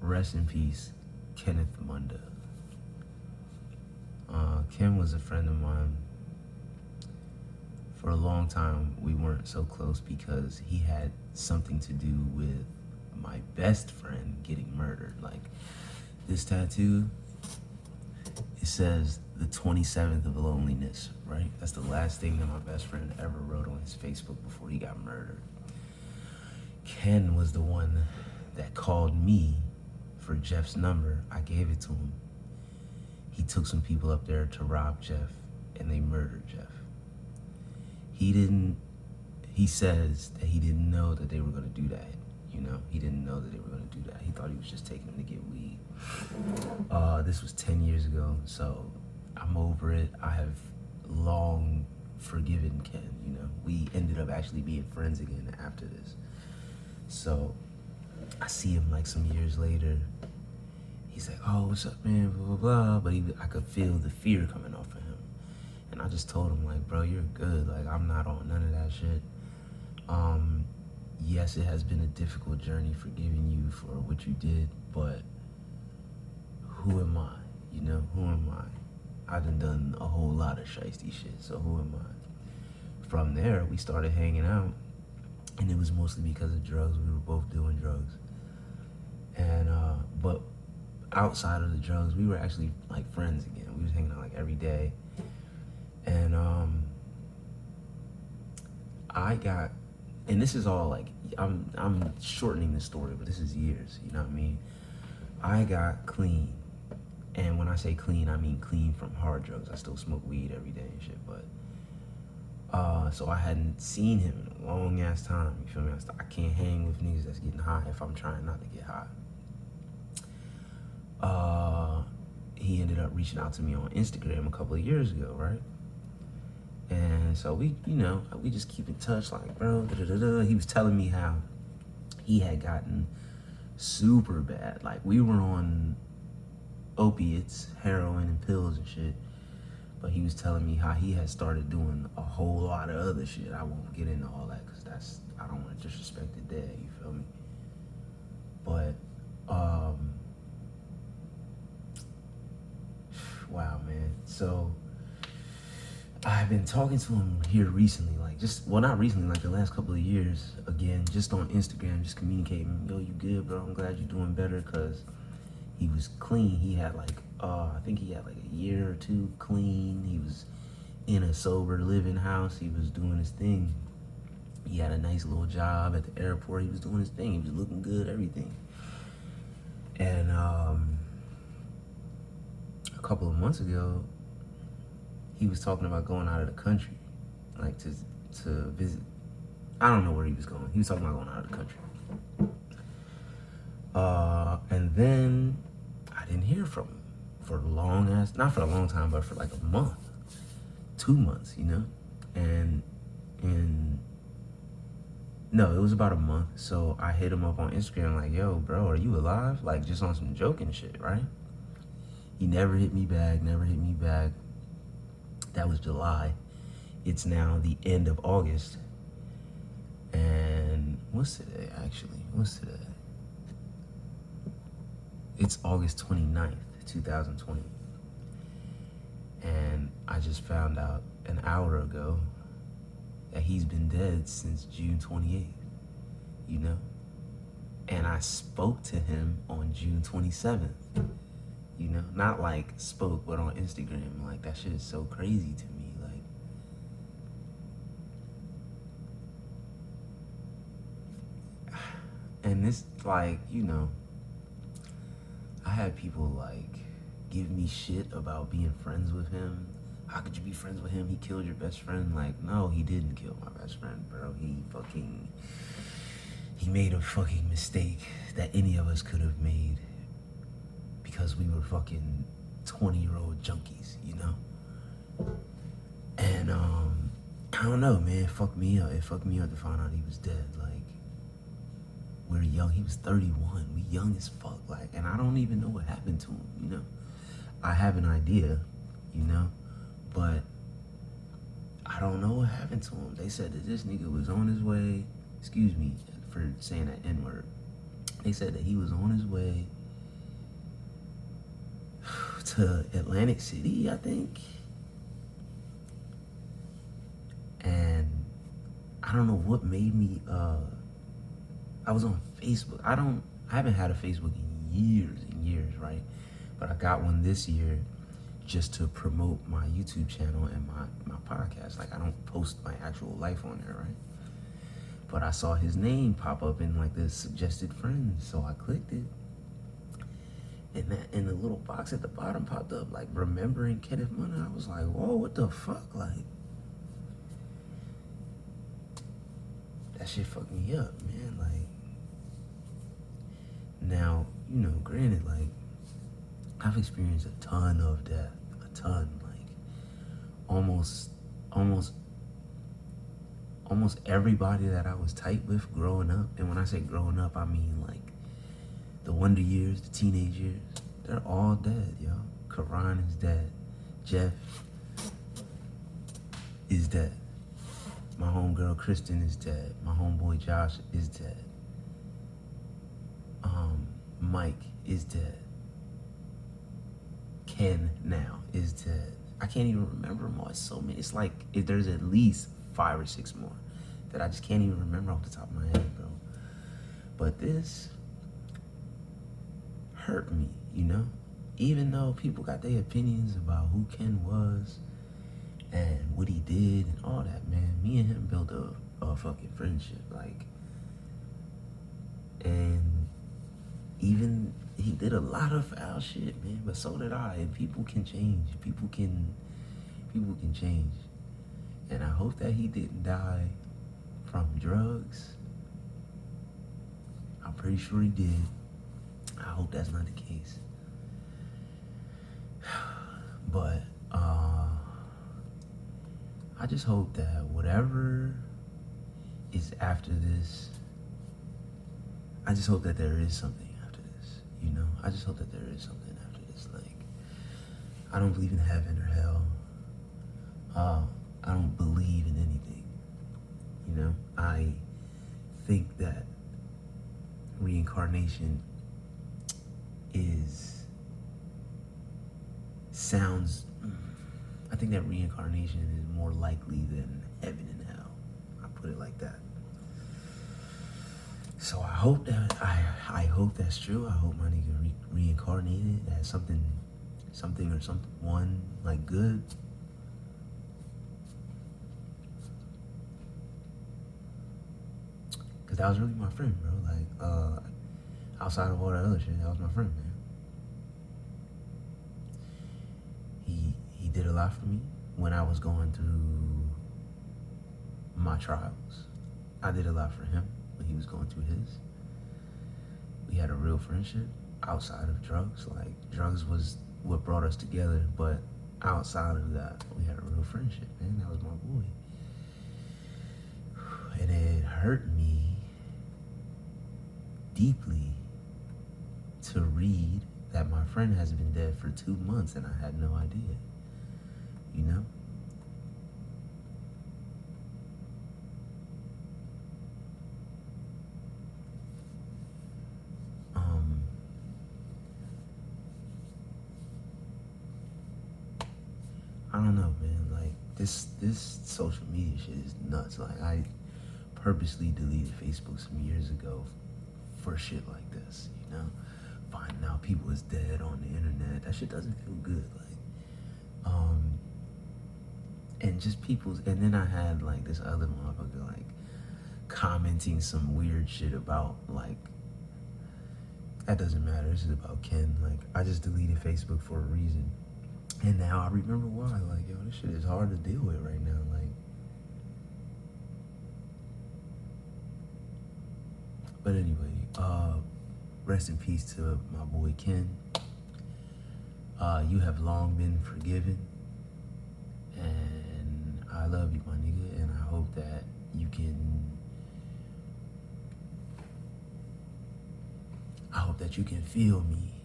Rest in peace, Kenneth Munda. Ken was a friend of mine. For a long time, we weren't so close because he had something to do with my best friend getting murdered. Like, this tattoo, it says the 27th of loneliness, right? That's the last thing that my best friend ever wrote on his Facebook before he got murdered. Ken was the one that called me for Jeff's number. I gave it to him. He took some people up there to rob Jeff, and they murdered Jeff. He says that he didn't know that they were gonna do that. He didn't know that they were gonna do that. He thought he was just taking them to get weed. This was 10 years ago, so I'm over it. I have long forgiven Ken, We ended up actually being friends again after this. So I see him like some years later. He's like, oh, what's up, man, blah, blah, blah. But I could feel the fear coming off of him. And I just told him, like, bro, you're good. Like, I'm not on none of that shit. Yes, it has been a difficult journey forgiving you for what you did, but who am I? Who am I? I done a whole lot of shiesty shit, so who am I? From there, we started hanging out, and it was mostly because of drugs. We were both doing drugs. And, but outside of the drugs, we were actually, like, friends again. We was hanging out, like, every day. And and this is all like, I'm shortening the story, but this is years, you know what I mean? I got clean. And when I say clean, I mean clean from hard drugs. I still smoke weed every day and shit, but so I hadn't seen him in a long ass time, you feel me? I can't hang with niggas that's getting high if I'm trying not to get high. He ended up reaching out to me on Instagram a couple of years ago, right? And so we just keep in touch, like, bro, da-da-da-da. He was telling me how he had gotten super bad. Like, we were on opiates, heroin and pills and shit. But he was telling me how he had started doing a whole lot of other shit. I won't get into all that because I don't want to disrespect the dead, you feel me? But, wow, man. So I've been talking to him here recently, not recently, like the last couple of years, again, just on Instagram, just communicating, yo, you good, bro? I'm glad you're doing better, because he was clean. He had I think he had like a year or two clean. He was in a sober living house. He was doing his thing. He had a nice little job at the airport. He was doing his thing. He was looking good, everything. And a couple of months ago, he was talking about going out of the country, like to visit. I don't know where he was going. He was talking about going out of the country. And then I didn't hear from him for not for a long time, but for like a month, 2 months, And no, it was about a month. So I hit him up on Instagram like, yo, bro, are you alive? Like, just on some joking shit, right? He never hit me back. That was July. It's now the end of August. And what's today, actually? It's August 29th, 2020. And I just found out an hour ago that he's been dead since June 28th, And I spoke to him on June 27th. Not like spoke, but on Instagram. Like, that shit is so crazy to me. Like, and this, like, I had people like give me shit about being friends with him. How could you be friends with him? He killed your best friend. Like, no, he didn't kill my best friend, bro. He made a fucking mistake that any of us could have made. Because we were fucking 20-year-old junkies, And I don't know, man. It fucked me up. It fucked me up to find out he was dead. Like, we're young. He was 31. We young as fuck. Like, and I don't even know what happened to him, I have an idea, but I don't know what happened to him. They said that this nigga was on his way. Excuse me for saying that N-word. They said that he was on his way to Atlantic City, I think. And I don't know what made me, I was on Facebook. I haven't had a Facebook in years and years, right? But I got one this year just to promote my YouTube channel and my podcast. Like, I don't post my actual life on there, right? But I saw his name pop up in like the suggested friends, so I clicked it. And the little box at the bottom popped up, like, remembering Kenneth Munda. I was like, whoa, what the fuck? Like, that shit fucked me up, man. Like, now, you know, granted, like, I've experienced a ton of death, a ton, like, almost everybody that I was tight with growing up. And when I say growing up, I mean, like, the wonder years, the teenage years, they're all dead, yo. Karan is dead. Jeff is dead. My homegirl Kristen is dead. My homeboy Josh is dead. Mike is dead. Ken now is dead. I can't even remember them all. It's so many. It's like there's at least 5 or 6 more that I just can't even remember off the top of my head, bro. But this hurt me, you know? Even though people got their opinions about who Ken was and what he did and all that, man, me and him built a fucking friendship, like, and even he did a lot of foul shit, man, but so did I. And people can change. People can change. And I hope that he didn't die from drugs. I'm pretty sure he did. I hope that's not the case. But I just hope that whatever is after this, I just hope that there is something after this, you know? I just hope that there is something after this. Like, I don't believe in heaven or hell. I don't believe in anything, you know? I think that reincarnation I think that reincarnation is more likely than heaven and hell. I put it like that. So I hope that's true. I hope my nigga reincarnated as something or someone like good. Cause that was really my friend, bro. Like, outside of all that other shit, that was my friend, man. He did a lot for me when I was going through my trials. I did a lot for him when he was going through his. We had a real friendship outside of drugs. Like, drugs was what brought us together, but outside of that, we had a real friendship, man. That was my boy. And it hurt me deeply to read that my friend has been dead for 2 months and I had no idea, you know? I don't know, man. Like, this social media shit is nuts. Like, I purposely deleted Facebook some years ago for shit like this, you know? Finding out people is dead on the internet, that shit doesn't feel good. Like, and just and then I had like this other motherfucker like commenting some weird shit about, like, that doesn't matter, this is about Ken. Like, I just deleted Facebook for a reason. And now I remember why. Like, yo, this shit is hard to deal with right now. Like, but anyway, rest in peace to my boy Ken. You have long been forgiven, and I love you, my nigga. And I hope that you can feel me